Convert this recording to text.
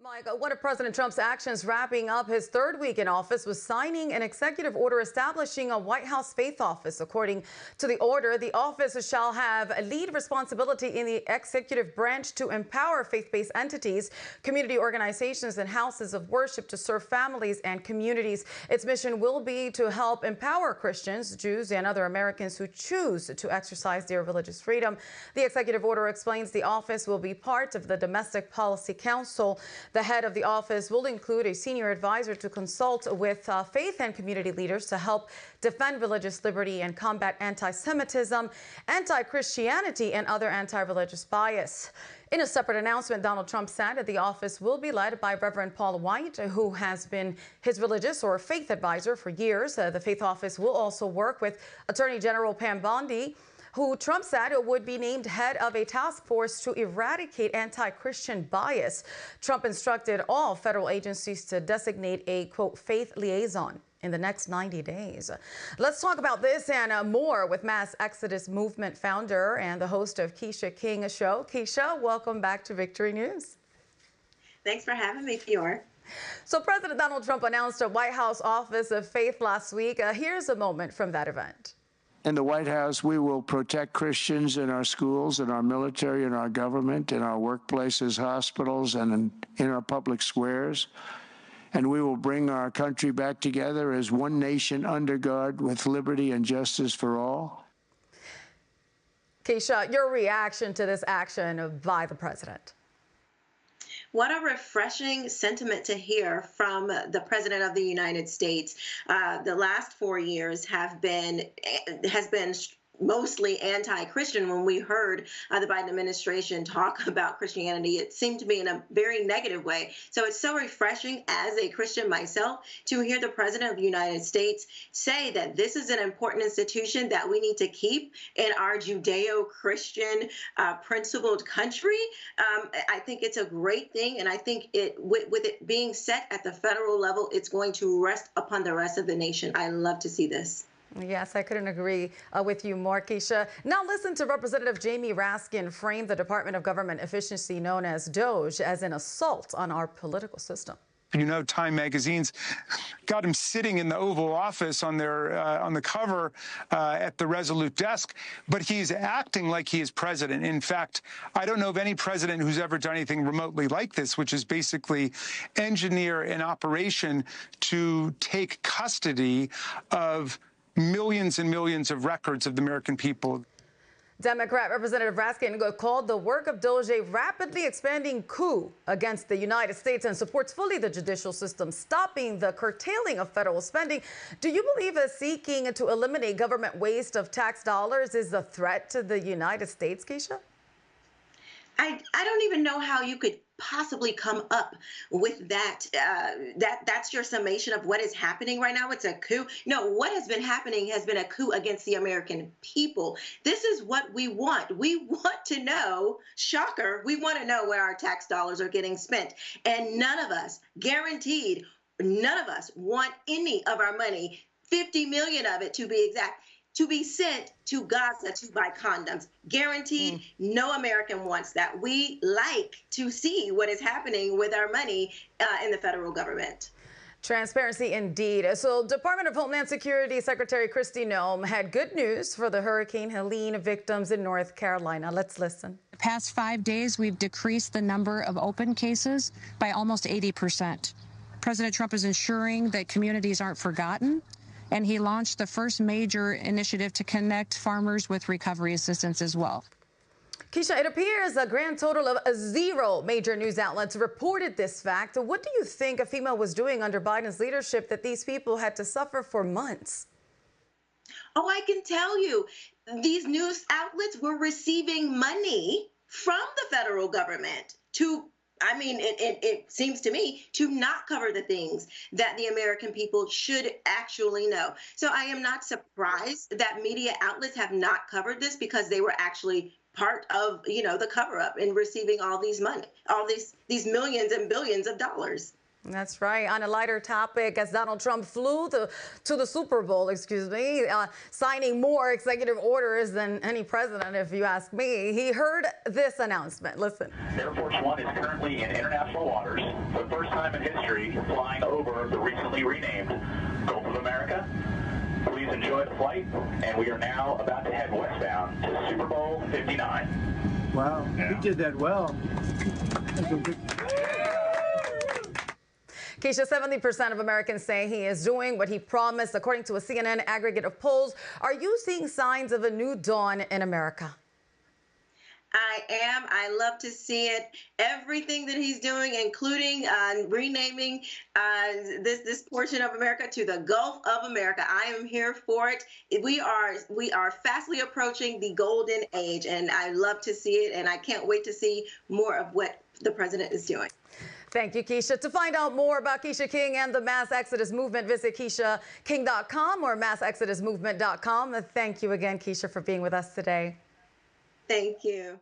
Mike, one of President Trump's actions wrapping up his third week in office was signing an executive order establishing a White House faith office. According to the order, the office shall have a lead responsibility in the executive branch to empower faith-based entities, community organizations, and houses of worship to serve families and communities. Its mission will be to help empower Christians, Jews, and other Americans who choose to exercise their religious freedom. The executive order explains the office will be part of the Domestic Policy Council. The head of the office will include a senior advisor to consult with faith and community leaders to help defend religious liberty and combat anti-Semitism, anti-Christianity, and other anti-religious bias. In a separate announcement, Donald Trump said that the office will be led by Reverend Paul White, who has been his religious or faith advisor for years. The faith office will also work with Attorney General Pam Bondi, who Trump said would be named head of a task force to eradicate anti-Christian bias. Trump instructed all federal agencies to designate a, quote, faith liaison in the next 90 days. Let's talk about this and more with Mass Exodus Movement founder and the host of Keisha King Show. Keisha, welcome back to Victory News. Thanks for having me, Fior. So President Donald Trump announced a White House Office of Faith last week. Here's a moment from that event. In the White House, we will protect Christians in our schools, in our military, in our government, in our workplaces, hospitals, and in our public squares. And we will bring our country back together as one nation under God with liberty and justice for all. Keisha, your reaction to this action by the president? What a refreshing sentiment to hear from the President of the United States. The last 4 years has been mostly anti-Christian. When we heard the Biden administration talk about Christianity, it seemed to be in a very negative way. So it's so refreshing as a Christian myself to hear the President of the United States say that this is an important institution that we need to keep in our Judeo-Christian principled country. I think it's a great thing, and I think with it being set at the federal level, it's going to rest upon the rest of the nation. I love to see this. Yes, I couldn't agree with you more, Keisha. Now listen to Representative Jamie Raskin frame the Department of Government Efficiency known as DOGE as an assault on our political system. You know, Time magazine's got him sitting in the Oval Office on the cover at the Resolute desk, but he's acting like he is president. In fact, I don't know of any president who's ever done anything remotely like this, which is basically engineer an operation to take custody of millions and millions of records of the American people. Democrat Representative Raskin called the work of DOGE a rapidly expanding coup against the United States and supports fully the judicial system, stopping the curtailing of federal spending. Do you believe that seeking to eliminate government waste of tax dollars is a threat to the United States, Keisha? I don't even know how you could possibly come up with that. That's your summation of what is happening right now. It's a coup. No, what has been happening has been a coup against the American people. This is what we want. We want to know, shocker, we want to know where our tax dollars are getting spent. And none of us, guaranteed, none of us want any of our money, 50 million of it to be exact, to be sent to Gaza to buy condoms. Guaranteed, no American wants that. We like to see what is happening with our money in the federal government. Transparency indeed. So Department of Homeland Security Secretary Kristi Noem had good news for the Hurricane Helene victims in North Carolina. Let's listen. The past 5 days, we've decreased the number of open cases by almost 80%. President Trump is ensuring that communities aren't forgotten, and he launched the first major initiative to connect farmers with recovery assistance as well. Keisha, it appears a grand total of 0 major news outlets reported this fact. What do you think FEMA was doing under Biden's leadership that these people had to suffer for months? Oh, I can tell you, these news outlets were receiving money from the federal government to it seems to me to not cover the things that the American people should actually know. So I am not surprised that media outlets have not covered this because they were actually part of, the cover up in receiving all these money, all these millions and billions of dollars. That's right. On a lighter topic, as Donald Trump flew to the Super Bowl, signing more executive orders than any president, if you ask me, he heard this announcement. Listen. Air Force One is currently in international waters for the first time in history, flying over the recently renamed Gulf of America. Please enjoy the flight, and we are now about to head westbound to Super Bowl 59. Wow, he did that well. Keisha, 70% of Americans say he is doing what he promised, according to a CNN aggregate of polls. Are you seeing signs of a new dawn in America? I am. I love to see it. Everything that he's doing, including renaming this portion of America to the Gulf of America. I am here for it. We are fastly approaching the golden age, and I love to see it, and I can't wait to see more of what the president is doing. Thank you, Keisha. To find out more about Keisha King and the Mass Exodus Movement, visit KeishaKing.com or MassExodusMovement.com. Thank you again, Keisha, for being with us today. Thank you.